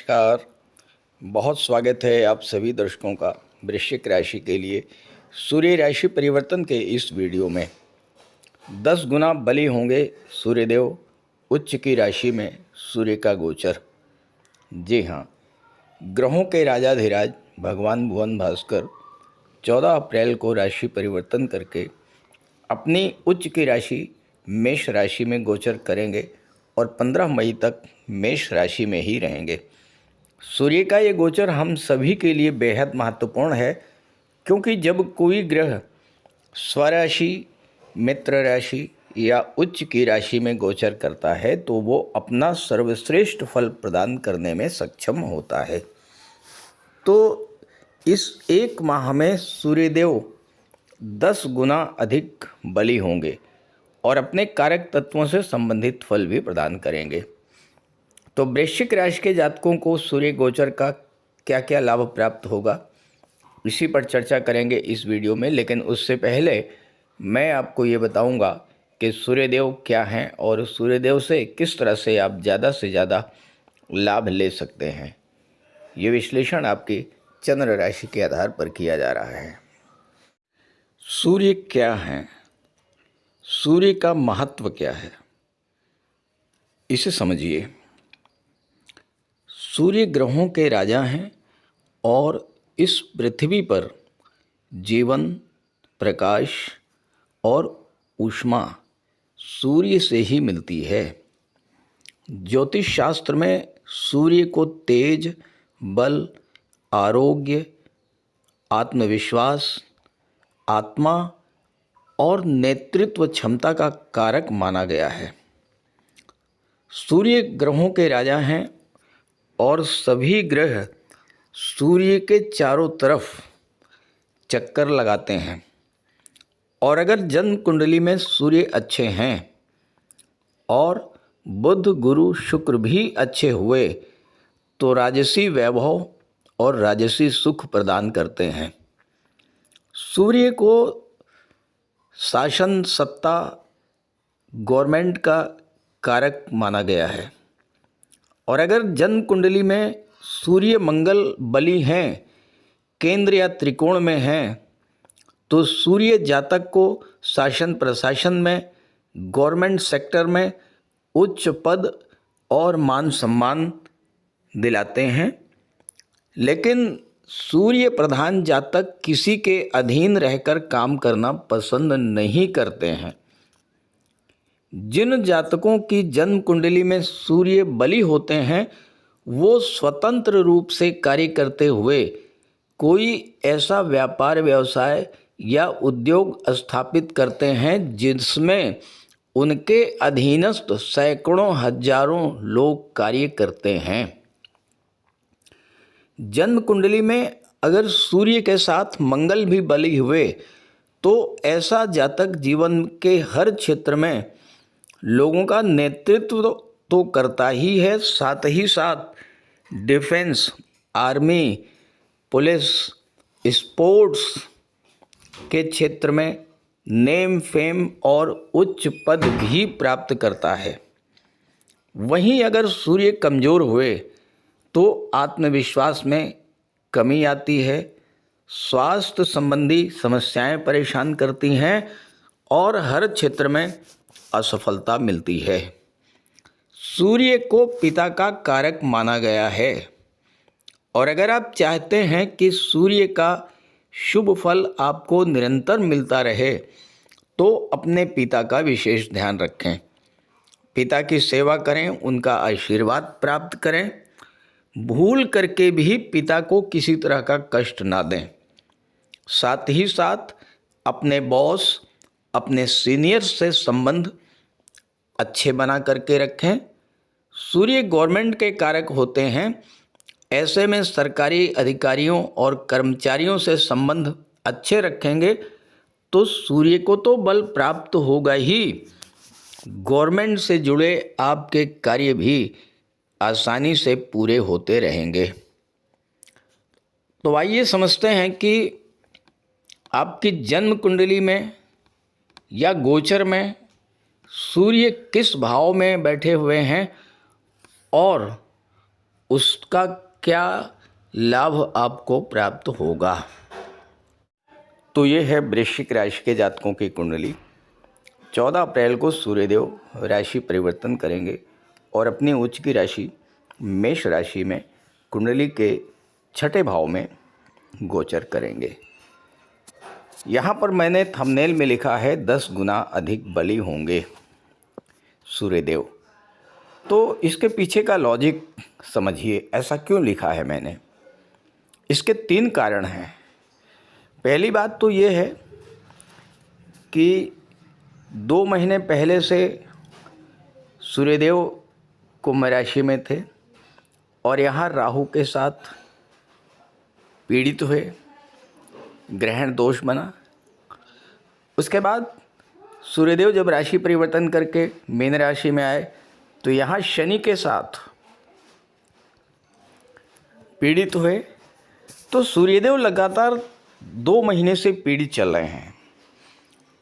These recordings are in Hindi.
नमस्कार। बहुत स्वागत है आप सभी दर्शकों का वृश्चिक राशि के लिए सूर्य राशि परिवर्तन के इस वीडियो में। 10 गुना बली होंगे सूर्यदेव, उच्च की राशि में सूर्य का गोचर। जी हाँ, ग्रहों के राजाधिराज भगवान भुवन भास्कर 14 अप्रैल को राशि परिवर्तन करके अपनी उच्च की राशि मेष राशि में गोचर करेंगे और 15 मई तक मेष राशि में ही रहेंगे। सूर्य का ये गोचर हम सभी के लिए बेहद महत्वपूर्ण है, क्योंकि जब कोई ग्रह स्वराशि, मित्र राशि या उच्च की राशि में गोचर करता है तो वो अपना सर्वश्रेष्ठ फल प्रदान करने में सक्षम होता है। तो इस एक माह में सूर्यदेव 10 गुना अधिक बली होंगे और अपने कारक तत्वों से संबंधित फल भी प्रदान करेंगे। तो वृश्चिक राशि के जातकों को सूर्य गोचर का क्या क्या लाभ प्राप्त होगा, इसी पर चर्चा करेंगे इस वीडियो में। लेकिन उससे पहले मैं आपको ये बताऊंगा कि सूर्यदेव क्या हैं और सूर्यदेव से किस तरह से आप ज़्यादा से ज़्यादा लाभ ले सकते हैं। ये विश्लेषण आपकी चंद्र राशि के आधार पर किया जा रहा है। सूर्य क्या है, सूर्य का महत्व क्या है, इसे समझिए। सूर्य ग्रहों के राजा हैं और इस पृथ्वी पर जीवन, प्रकाश और ऊष्मा सूर्य से ही मिलती है। ज्योतिष शास्त्र में सूर्य को तेज, बल, आरोग्य, आत्मविश्वास, आत्मा और नेतृत्व क्षमता का कारक माना गया है। सूर्य ग्रहों के राजा हैं और सभी ग्रह सूर्य के चारों तरफ चक्कर लगाते हैं। और अगर जन्म कुंडली में सूर्य अच्छे हैं और बुध, गुरु, शुक्र भी अच्छे हुए तो राजसी वैभव और राजसी सुख प्रदान करते हैं। सूर्य को शासन, सत्ता, गवर्नमेंट का कारक माना गया है। और अगर जन्म कुंडली में सूर्य मंगल बली हैं, केंद्र या त्रिकोण में हैं, तो सूर्य जातक को शासन प्रशासन में, गवर्नमेंट सेक्टर में उच्च पद और मान सम्मान दिलाते हैं। लेकिन सूर्य प्रधान जातक किसी के अधीन रहकर काम करना पसंद नहीं करते हैं। जिन जातकों की जन्म कुंडली में सूर्य बली होते हैं वो स्वतंत्र रूप से कार्य करते हुए कोई ऐसा व्यापार, व्यवसाय या उद्योग स्थापित करते हैं जिसमें उनके अधीनस्थ सैकड़ों हजारों लोग कार्य करते हैं। जन्म कुंडली में अगर सूर्य के साथ मंगल भी बली हुए तो ऐसा जातक जीवन के हर क्षेत्र में लोगों का नेतृत्व तो करता ही है, साथ ही साथ डिफेंस, आर्मी, पुलिस, स्पोर्ट्स के क्षेत्र में नेम, फेम और उच्च पद भी प्राप्त करता है। वहीं अगर सूर्य कमज़ोर हुए तो आत्मविश्वास में कमी आती है, स्वास्थ्य संबंधी समस्याएं परेशान करती हैं और हर क्षेत्र में असफलता मिलती है। सूर्य को पिता का कारक माना गया है और अगर आप चाहते हैं कि सूर्य का शुभ फल आपको निरंतर मिलता रहे तो अपने पिता का विशेष ध्यान रखें। पिता की सेवा करें, उनका आशीर्वाद प्राप्त करें। भूल करके भी पिता को किसी तरह का कष्ट ना दें। साथ ही साथ अपने बॉस, अपने सीनियर से संबंध अच्छे बना करके रखें। सूर्य गवर्नमेंट के कारक होते हैं, ऐसे में सरकारी अधिकारियों और कर्मचारियों से संबंध अच्छे रखेंगे तो सूर्य को तो बल प्राप्त होगा ही, गवर्नमेंट से जुड़े आपके कार्य भी आसानी से पूरे होते रहेंगे। तो आइए समझते हैं कि आपकी जन्म कुंडली में या गोचर में सूर्य किस भाव में बैठे हुए हैं और उसका क्या लाभ आपको प्राप्त होगा। तो ये है वृश्चिक राशि के जातकों की कुंडली। 14 अप्रैल को सूर्यदेव राशि परिवर्तन करेंगे और अपनी उच्च की राशि मेष राशि में कुंडली के छठे भाव में गोचर करेंगे। यहाँ पर मैंने थंबनेल में लिखा है 10 गुना अधिक बली होंगे सूर्यदेव। तो इसके पीछे का लॉजिक समझिए, ऐसा क्यों लिखा है मैंने। इसके 3 कारण हैं। पहली बात तो ये है कि 2 महीने पहले से सूर्यदेव कुंभ राशि में थे और यहाँ राहु के साथ पीड़ित हुए, ग्रहण दोष बना। उसके बाद सूर्यदेव जब राशि परिवर्तन करके मीन राशि में आए तो यहाँ शनि के साथ पीड़ित हुए। तो सूर्यदेव लगातार 2 महीने से पीड़ित चल रहे हैं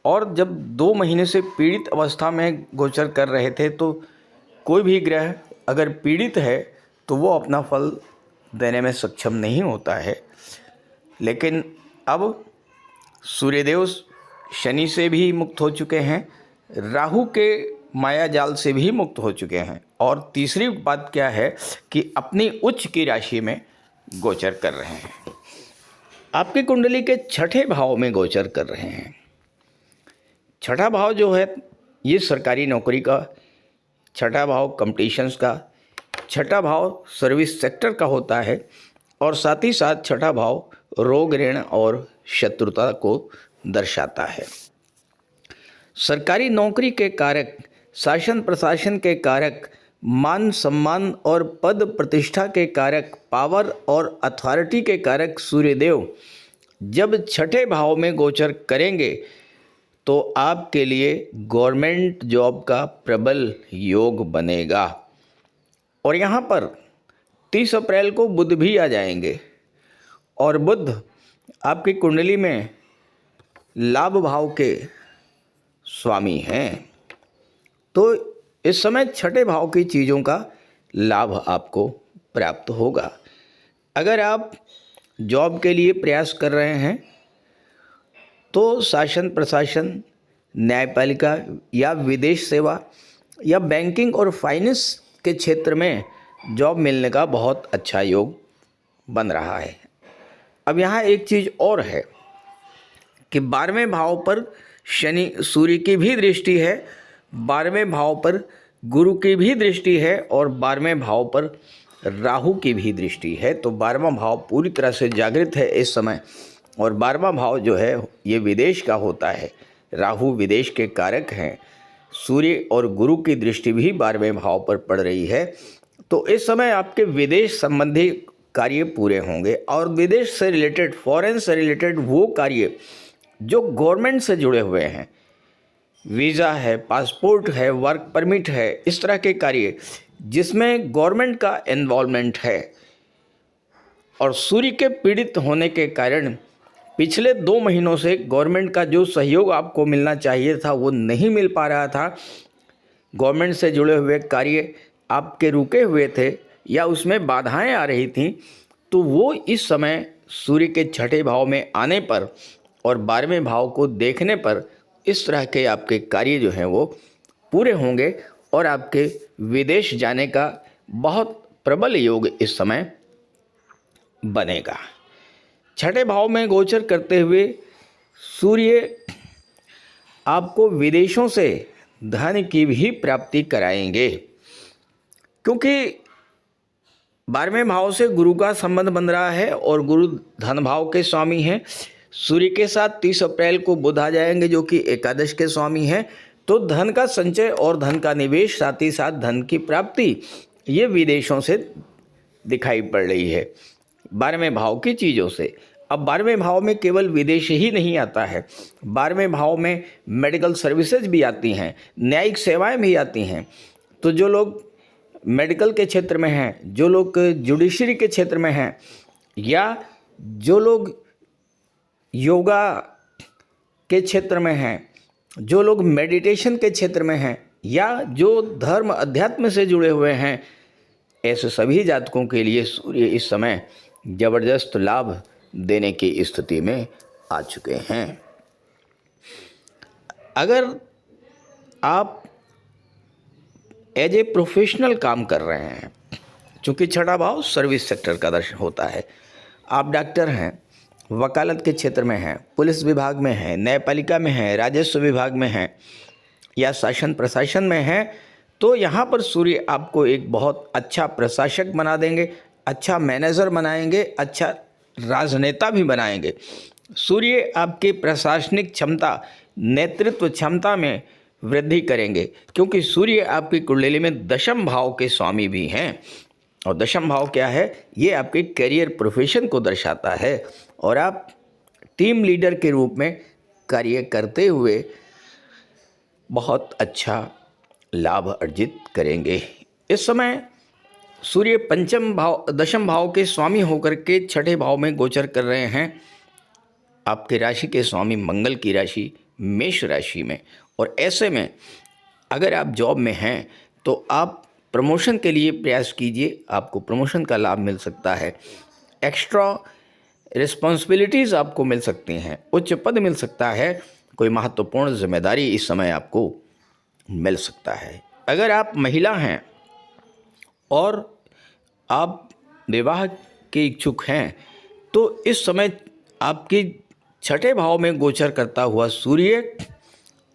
और जब 2 महीने से पीड़ित अवस्था में गोचर कर रहे थे तो कोई भी ग्रह अगर पीड़ित है तो वो अपना फल देने में सक्षम नहीं होता है। लेकिन अब सूर्यदेव शनि से भी मुक्त हो चुके हैं, राहु के माया जाल से भी मुक्त हो चुके हैं और तीसरी बात क्या है कि अपनी उच्च की राशि में गोचर कर रहे हैं। आपकी कुंडली के छठे भाव में गोचर कर रहे हैं। छठा भाव जो है ये सरकारी नौकरी का, छठा भाव कंपटीशंस का, छठा भाव सर्विस सेक्टर का होता है और साथ ही साथ छठा भाव रोग, ऋण और शत्रुता को दर्शाता है। सरकारी नौकरी के कारक, शासन प्रशासन के कारक, मान सम्मान और पद प्रतिष्ठा के कारक, पावर और अथॉरिटी के कारक सूर्यदेव जब छठे भाव में गोचर करेंगे तो आपके लिए गवर्नमेंट जॉब का प्रबल योग बनेगा। और यहाँ पर 30 अप्रैल को बुध भी आ जाएंगे और बुध आपकी कुंडली में लाभ भाव के स्वामी हैं। तो इस समय छठे भाव की चीज़ों का लाभ आपको प्राप्त होगा। अगर आप जॉब के लिए प्रयास कर रहे हैं तो शासन प्रशासन, न्यायपालिका या विदेश सेवा या बैंकिंग और फाइनेंस के क्षेत्र में जॉब मिलने का बहुत अच्छा योग बन रहा है। अब यहाँ एक चीज़ और है कि 12वें भाव पर शनि सूर्य की भी दृष्टि है, 12वें भाव पर गुरु की भी दृष्टि है और 12वें भाव पर राहु की भी दृष्टि है। तो 12वां भाव पूरी तरह से जागृत है इस समय और 12वां भाव जो है ये विदेश का होता है। राहु विदेश के कारक हैं। सूर्य और गुरु की दृष्टि भी 12वें भाव पर पड़ रही है। तो इस समय आपके विदेश संबंधी कार्य पूरे होंगे और विदेश से रिलेटेड, फॉरेन से रिलेटेड वो कार्य जो गवर्नमेंट से जुड़े हुए हैं, वीज़ा है, पासपोर्ट है, वर्क परमिट है, इस तरह के कार्य जिसमें गवर्नमेंट का इन्वॉल्वमेंट है और सूर्य के पीड़ित होने के कारण पिछले 2 महीनों से गवर्नमेंट का जो सहयोग आपको मिलना चाहिए था वो नहीं मिल पा रहा था। गवर्नमेंट से जुड़े हुए कार्य आपके रुके हुए थे या उसमें बाधाएं आ रही थीं, तो वो इस समय सूर्य के छठे भाव में आने पर और 12वें भाव को देखने पर इस तरह के आपके कार्य जो हैं वो पूरे होंगे और आपके विदेश जाने का बहुत प्रबल योग इस समय बनेगा। छठे भाव में गोचर करते हुए सूर्य आपको विदेशों से धन की भी प्राप्ति कराएंगे, क्योंकि 12वें भाव से गुरु का संबंध बन रहा है और गुरु धन भाव के स्वामी हैं। सूर्य के साथ 30 अप्रैल को बुध आ जाएंगे जो कि एकादश के स्वामी हैं। तो धन का संचय और धन का निवेश, साथ ही साथ धन की प्राप्ति, ये विदेशों से दिखाई पड़ रही है 12वें भाव की चीज़ों से। अब 12वें भाव में केवल विदेश ही नहीं आता है, 12वें भाव में मेडिकल सर्विसेज भी आती हैं, न्यायिक सेवाएं भी आती हैं। तो जो लोग मेडिकल के क्षेत्र में हैं, जो लोग जुडिशरी के क्षेत्र में हैं या जो लोग योगा के क्षेत्र में हैं, जो लोग मेडिटेशन के क्षेत्र में हैं या जो धर्म अध्यात्म से जुड़े हुए हैं, ऐसे सभी जातकों के लिए सूर्य इस समय जबरदस्त लाभ देने की स्थिति में आ चुके हैं। अगर आप एज ए प्रोफेशनल काम कर रहे हैं, चूँकि छठा भाव सर्विस सेक्टर का दर्शन होता है, आप डॉक्टर हैं, वकालत के क्षेत्र में हैं, पुलिस विभाग में हैं, न्यायपालिका में हैं, राजस्व विभाग में हैं या शासन प्रशासन में हैं, तो यहाँ पर सूर्य आपको एक बहुत अच्छा प्रशासक बना देंगे, अच्छा मैनेजर बनाएंगे, अच्छा राजनेता भी बनाएंगे। सूर्य आपके प्रशासनिक क्षमता, नेतृत्व क्षमता में वृद्धि करेंगे, क्योंकि सूर्य आपकी कुंडली में दशम भाव के स्वामी भी हैं। और दशम भाव क्या है? ये आपके करियर प्रोफेशन को दर्शाता है और आप टीम लीडर के रूप में कार्य करते हुए बहुत अच्छा लाभ अर्जित करेंगे। इस समय सूर्य दशम भाव के स्वामी होकर के छठे भाव में गोचर कर रहे हैं। आपके राशि के स्वामी मंगल की राशि मेष राशि में, और ऐसे में अगर आप जॉब में हैं तो आप प्रमोशन के लिए प्रयास कीजिए, आपको प्रमोशन का लाभ मिल सकता है। एक्स्ट्रा रिस्पॉन्सिबिलिटीज़ आपको मिल सकती हैं, उच्च पद मिल सकता है, कोई महत्वपूर्ण जिम्मेदारी इस समय आपको मिल सकता है। अगर आप महिला हैं और आप विवाह के इच्छुक हैं तो इस समय आपकी छठे भाव में गोचर करता हुआ सूर्य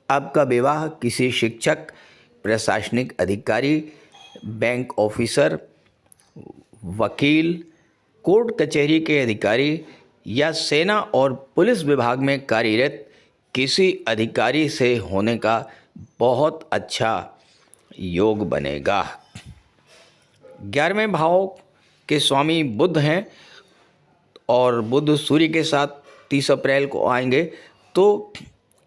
आपका विवाह किसी शिक्षक, प्रशासनिक अधिकारी, बैंक ऑफिसर, वकील, कोर्ट कचहरी के अधिकारी या सेना और पुलिस विभाग में कार्यरत किसी अधिकारी से होने का बहुत अच्छा योग बनेगा। 11वें भाव के स्वामी बुध हैं और बुध सूर्य के साथ 30 अप्रैल को आएंगे, तो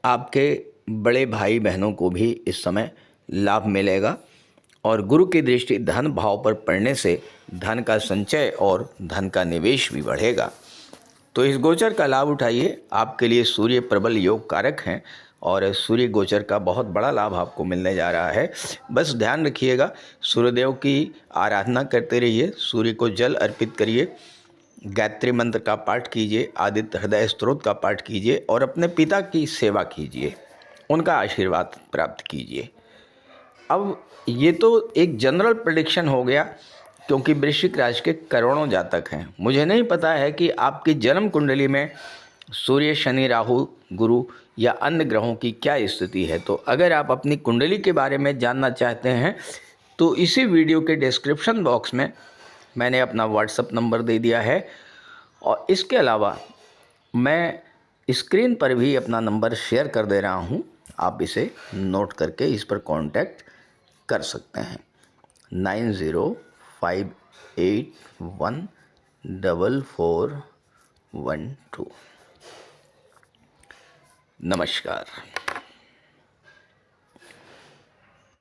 आपके बड़े भाई बहनों को भी इस समय लाभ मिलेगा। और गुरु की दृष्टि धन भाव पर पड़ने से धन का संचय और धन का निवेश भी बढ़ेगा। तो इस गोचर का लाभ उठाइए। आपके लिए सूर्य प्रबल योग कारक हैं और सूर्य गोचर का बहुत बड़ा लाभ आपको मिलने जा रहा है। बस ध्यान रखिएगा, सूर्यदेव की आराधना करते रहिए, सूर्य को जल अर्पित करिए, गायत्री मंत्र का पाठ कीजिए, आदित्य हृदय स्तोत्र का पाठ कीजिए और अपने पिता की सेवा कीजिए, उनका आशीर्वाद प्राप्त कीजिए। अब ये तो एक जनरल प्रेडिक्शन हो गया, क्योंकि वृश्चिक राशि के करोड़ों जातक हैं। मुझे नहीं पता है कि आपकी जन्म कुंडली में सूर्य, शनि, राहु, गुरु या अन्य ग्रहों की क्या स्थिति है। तो अगर आप अपनी कुंडली के बारे में जानना चाहते हैं तो इसी वीडियो के डिस्क्रिप्शन बॉक्स में मैंने अपना व्हाट्सएप नंबर दे दिया है, और इसके अलावा मैं स्क्रीन पर भी अपना नंबर शेयर कर दे रहा हूँ। आप इसे नोट करके इस पर कांटेक्ट कर सकते हैं। 9058144412। नमस्कार।